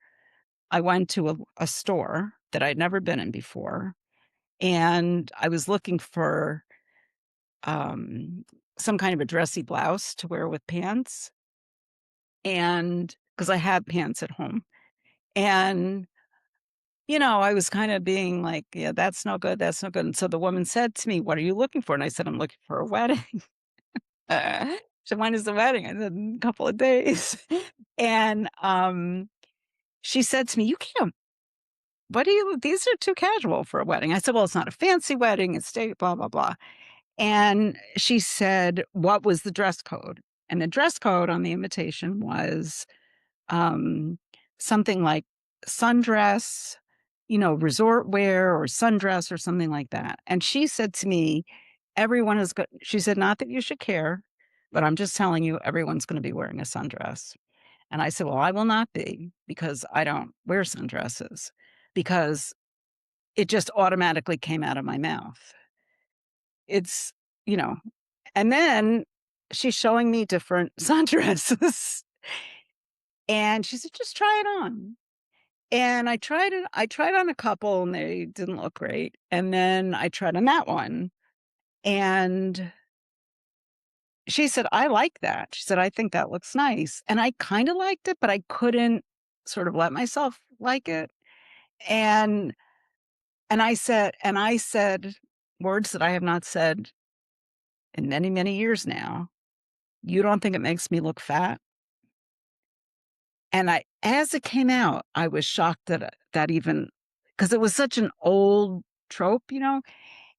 I went to a store that I'd never been in before, and I was looking for um, some kind of a dressy blouse to wear with pants, and because I had pants at home. And, I was kind of being like, yeah, that's no good. That's no good. And so the woman said to me, what are you looking for? And I said, I'm looking for a wedding. She said, when is the wedding? I said, in a couple of days. And she said to me, you can't, these are too casual for a wedding. I said, well, it's not a fancy wedding. It's state, blah, blah, blah. And she said, what was the dress code? And the dress code on the invitation was um, something like sundress, resort wear or sundress or something like that. And she said to me, everyone is good. She said, not that you should care, but I'm just telling you, everyone's going to be wearing a sundress. And I said, well, I will not be because I don't wear sundresses because it just automatically came out of my mouth. It's, you know, and then she's showing me different sundresses and she said, just try it on. And I tried on a couple and they didn't look great, and then I tried on that one, and she said, "I like that." She said, "I think that looks nice." And I kinda liked it, but I couldn't sort of let myself like it, and and I said words that I have not said in many, many years now. "You don't think it makes me look fat?" And as it came out, I was shocked that even because it was such an old trope.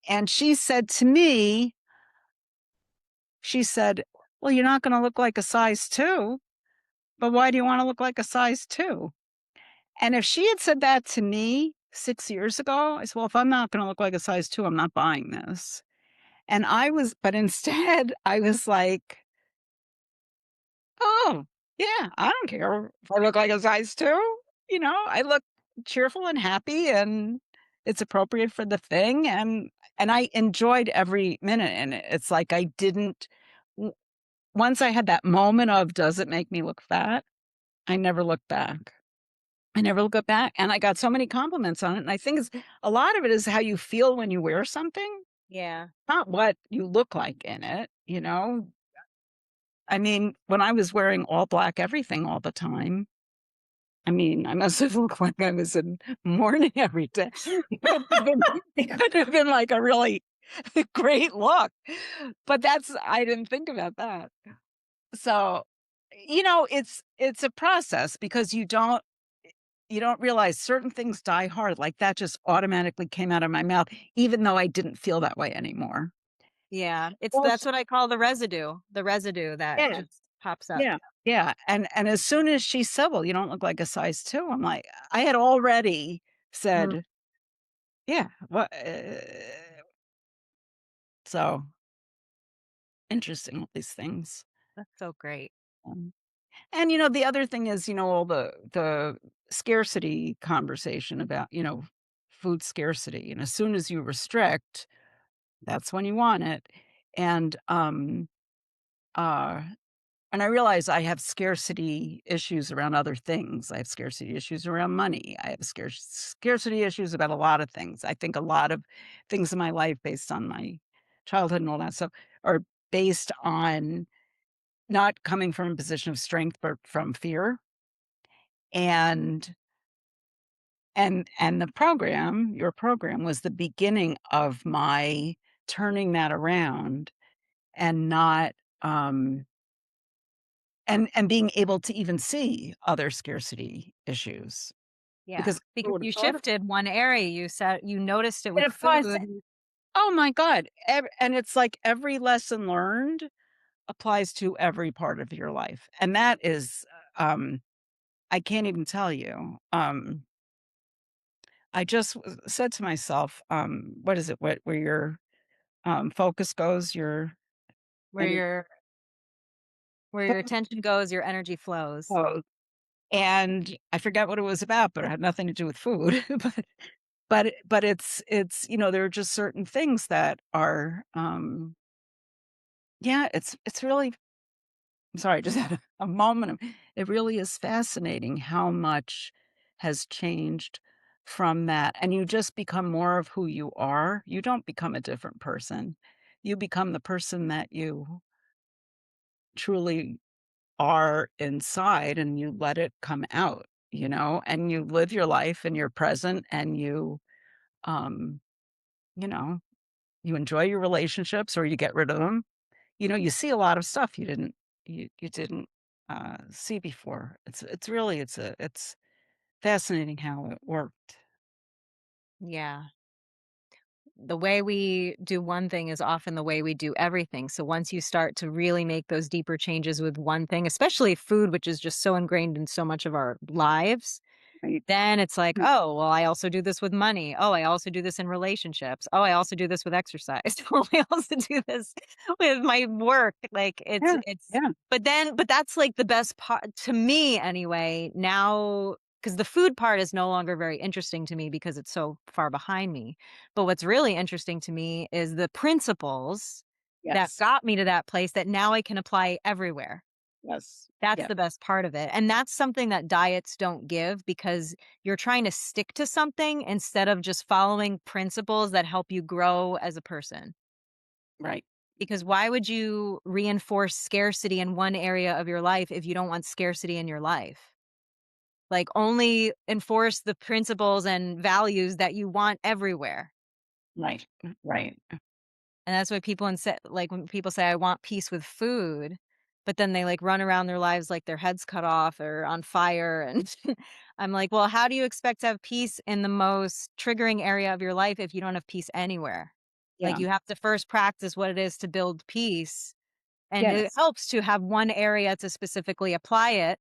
And she said to me, she said, "Well, you're not gonna look like a size 2, but why do you wanna look like a size 2?" And if she had said that to me 6 years ago, I said, "Well, if I'm not gonna look like a size 2, I'm not buying this." But instead, I was like, "Oh, yeah, I don't care if I look like a size 2." I look cheerful and happy, and it's appropriate for the thing, and I enjoyed every minute in it. It's like I didn't w once I had that moment of, "Does it make me look fat?" I never looked back. I never looked back, and I got so many compliments on it, and I think a lot of it is how you feel when you wear something, Yeah. not what you look like in it. I mean, when I was wearing all black everything all the time, I mean, I must have looked like I was in mourning every day. It could have been like a really great look, but I didn't think about that. So, it's a process because you don't realize certain things die hard, like that just automatically came out of my mouth, even though I didn't feel that way anymore. Yeah, that's Also what I call the residue that yeah, just pops up. yeah, yeah, and as soon as she said, "Well, you don't look like a size 2," I'm like I had already Mm, said, "Yeah, what, so interesting, all these things. that's so great. Um, and, the other thing is, all the scarcity conversation about, food scarcity, and as soon as you restrict, that's when you want it, and, uh And I realize I have scarcity issues around other things. I have scarcity issues around money. I have scarcity issues about a lot of things. I think a lot of things in my life based on my childhood and all that stuff are based on not coming from a position of strength, but from fear. And and the program, your program was the beginning of my turning that around and not and being able to even see other scarcity issues, Yeah, because I because would have you thought of shifted one area, you said you noticed it it with applies food. to oh my god, and it's like every lesson learned applies to every part of your life, and that is, I can't even tell you, I just said to myself, what is it? What where your, focus goes, your Where energy your attention goes, your energy flows. flows, and I forgot what it was about, but it had nothing to do with food, but it's, there are just certain things that are, yeah, it's really I'm sorry, I just had a moment of it really is fascinating how much has changed from that, and you just become more of who you are. You don't become a different person. You become the person that you truly are inside, and you let it come out, and you live your life and you're present and um, you know, you enjoy your relationships or you get rid of them. You see a lot of stuff you didn't, see before. It's fascinating how it worked. Yeah. The way we do one thing is often the way we do everything. So once you start to really make those deeper changes with one thing, especially food, which is just so ingrained in so much of our lives, Right. then it's like, Mm, "Oh, well, I also do this with money. Oh, I also do this in relationships. Oh, I also do this with exercise. Oh, I also do this with my work." Like, yeah, it's yeah, but that's, like, the best part to me anyway, now, because the food part is no longer very interesting to me because it's so far behind me. But what's really interesting to me is the principles that yes, got me to that place that now I can apply everywhere. yes, That's yeah, the best part of it, and that's something that diets don't give because you're trying to stick to something instead of just following principles that help you grow as a person. right, Because why would you reinforce scarcity in one area of your life if you don't want scarcity in your life? Like, only enforce the principles and values that you want everywhere. right, right, And that's why like, when people say, "I want peace with food," but then they, like, run around their lives like their head's cut off or on fire, and I'm like, "Well, how do you expect to have peace in the most triggering area of your life if you don't have peace anywhere?" Like, yeah, you have to first practice what it is to build peace, and it yes, helps to have one area to specifically apply it,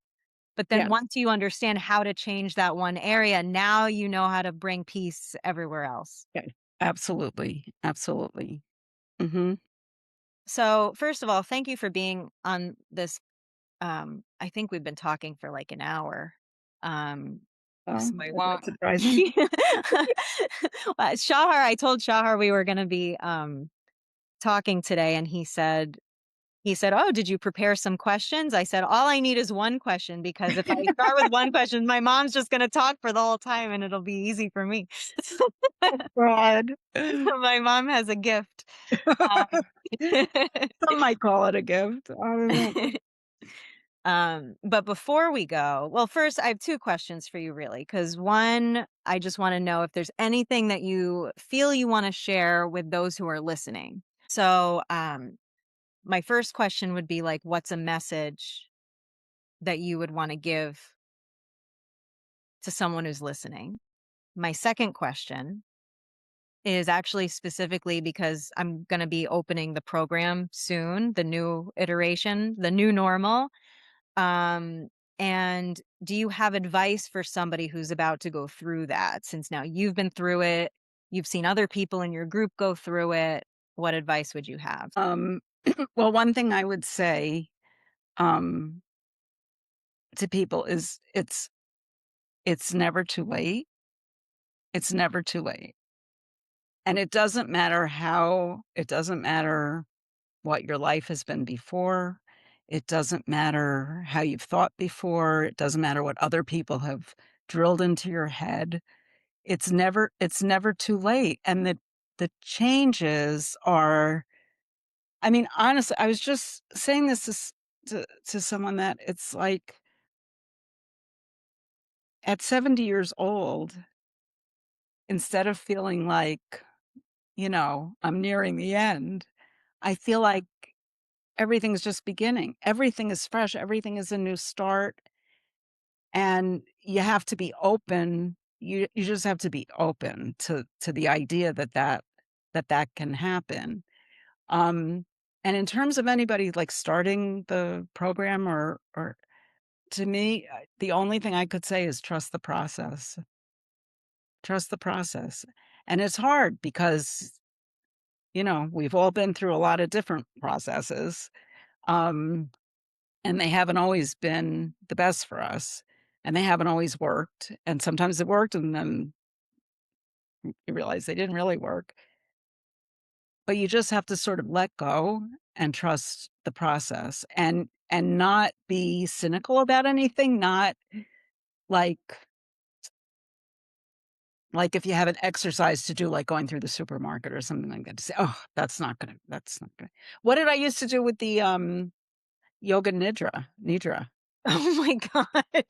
but then yes, once you understand how to change that one area, now you know how to bring peace everywhere else. yeah, absolutely, absolutely, mhm. So, first of all, thank you for being on this. I think we've been talking for like an hour. Um, Oh, so I is that won't. surprising? Shahar, I told Shahar we were going to be talking today, and he said, "Oh, did you prepare some questions?" I said, "All I need is one question because if I start with one question, my mom's just going to talk for the whole time, and it'll be easy for me." Oh, God. My mom has a gift. Um, Some might call it a gift, I don't know. But before we go, well, first, I have two questions for you, really. Because one, I just want to know if there's anything that you feel you want to share with those who are listening. So, my first question would be like, what's a message that you would want to give to someone who's listening? My second question is actually specifically because I'm going to be opening the program soon, the new iteration, the new normal. Um, and do you have advice for somebody who's about to go through that? Since now you've been through it, you've seen other people in your group go through it. What advice would you have? Um, well, one thing I would say, um, to people is it's never too late. It's never too late. And it doesn't matter what your life has been before. It doesn't matter how you've thought before. It doesn't matter what other people have drilled into your head. It's never too late. And the changes are, I mean, honestly, I was just saying this to someone that it's like at 70 years old, instead of feeling like, I'm nearing the end, I feel like everything's just beginning. Everything is fresh. Everything is a new start. And you have to be open. You just have to be open to the idea that can happen. Um, and in terms of anybody like starting the program or to me, the only thing I could say is trust the process. Trust the process. And it's hard because, we've all been through a lot of different processes. Um, and they haven't always been the best for us. And they haven't always worked. And sometimes it worked and then you realize they didn't really work. But you just have to sort of let go and trust the process and not be cynical about anything, not like if you have an exercise to do, like going through the supermarket or something like that, to say, "Oh, that's not gonna." What did I used to do with the, yoga nidra? Oh my god.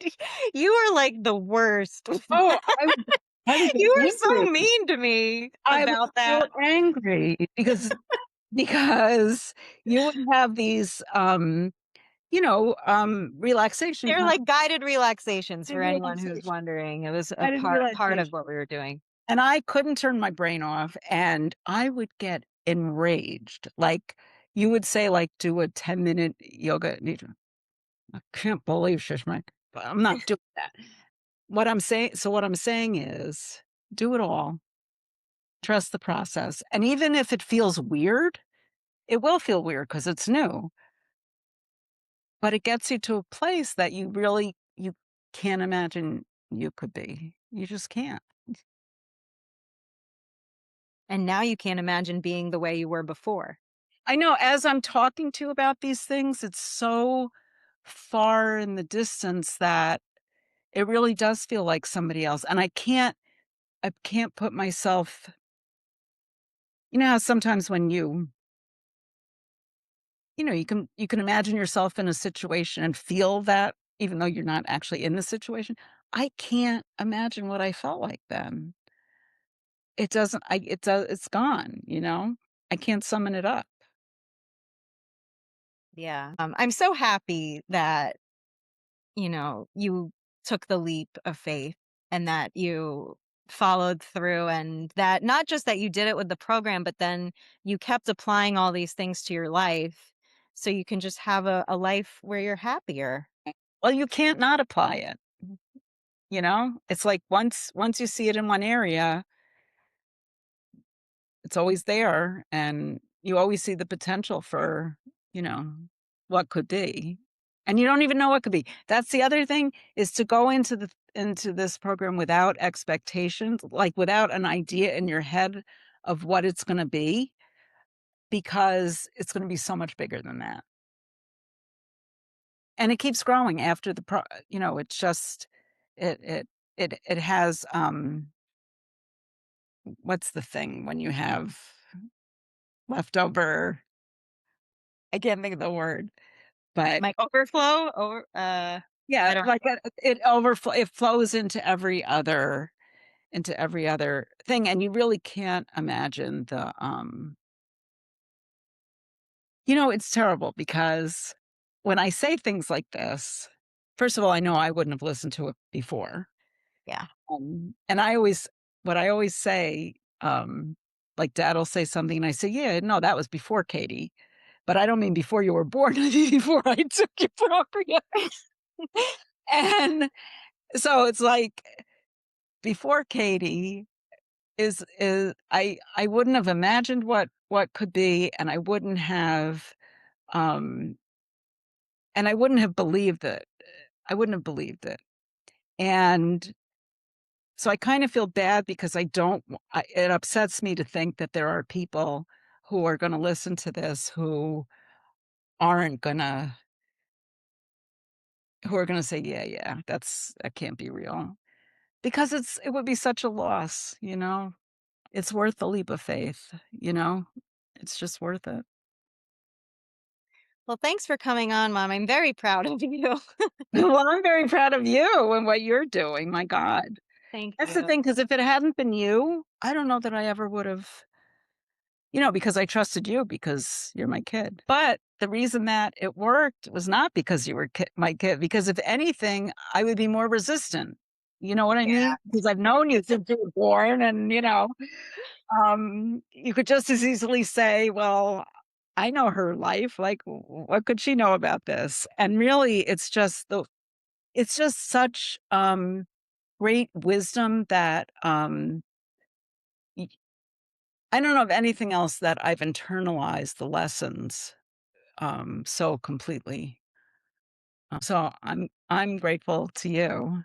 You are, like, the worst with Oh, that. I was You are so angry. mean to me I was about so that. angry because you would have these, relaxation They're like guided relaxations for guided anyone who's relaxation wondering. It was a guided part of relaxation, what we were doing. and I couldn't turn my brain off, and I would get enraged, like, you would say, like, "Do a 10-minute yoga nidra." I can't believe she's like, but I'm not doing that. What I'm saying is, do it all, trust the process, and even if it feels weird, it will feel weird because it's new, but it gets you to a place that you can't imagine you could be. You just can't. And now you can't imagine being the way you were before. I know as I'm talking to you about these things, it's so far in the distance that it really does feel like somebody else, and I can't put myself, how sometimes when you can imagine yourself in a situation and feel that even though you're not actually in the situation. I can't imagine what I felt like then. It doesn't I it does it's gone. I can't summon it up. Yeah. I'm so happy that, you took the leap of faith and that you followed through and that not just that you did it with the program, but then you kept applying all these things to your life so you can just have a life where you're happier. Well, you can't not apply it. It's like once you see it in one area, it's always there, and you always see the potential for, you know, what could be. And you don't even know what could be. That's the other thing, is to go into this program without expectations, like, without an idea in your head of what it's gonna be, because it's gonna be so much bigger than that. And it keeps growing after it's just it it it has, what's the thing when you have leftover, I can't think of the word, but My overflow over yeah, I don't like, it flows into every other thing, and you really can't imagine it's terrible because when I say things like this, first of all, I know I wouldn't have listened to it before. yeah. And what I always say, like dad'll say something and I say, "Yeah, no, that was before Katie." But I don't mean before you were born, I mean before I took your program. And so it's like before Katie I wouldn't have imagined what could be, um and I wouldn't have believed it. I wouldn't have believed it. And so I kind of feel bad because I don't it upsets me to think that there are people who are gonna listen to this who aren't gonna. who are gonna say, "Yeah, yeah, that can't be real." Because it would be such a loss, you know? It's worth the leap of faith, you know? It's just worth it. Well, thanks for coming on, Mom. I'm very proud of you. Well, I'm very proud of you and what you're doing, my god. Thank That's the you. thing. Because if it hadn't been you, I don't know that I ever would've because I trusted you because you're my kid. But the reason that it worked was not because you were my kid, because if anything, I would be more resistant. You know what I mean? Because I've known you since you were born and, you could just as easily say, "Well, I know her life, like, what could she know about this?" And really, it's just such, great wisdom that, y I don't know of anything else that I've internalized the lessons, so completely. So I'm grateful to you,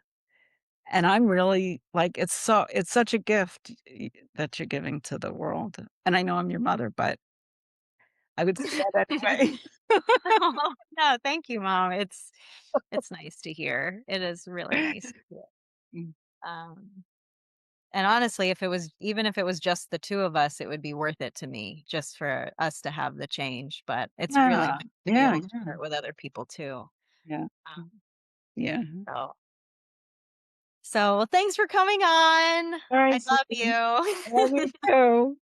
and I'm really like, it's such a gift that you're giving to the world, and I know I'm your mother, but I would say that anyway. Oh, no, thank you, Mom. It's nice to hear. It is really nice to hear. Mm. Um, and honestly, if it was just the two of us, it would be worth it to me just for us to have the change. But it's really Yeah, nice to be yeah, able to yeah, share it with other people too. yeah, Um, yeah. so, well, thanks for coming on. I Alright, love sweetie. I love you. you too.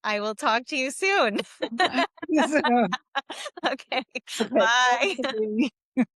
I will talk to you soon. Bye. See you soon. Okay. Okay, Bye. bye, sweetie.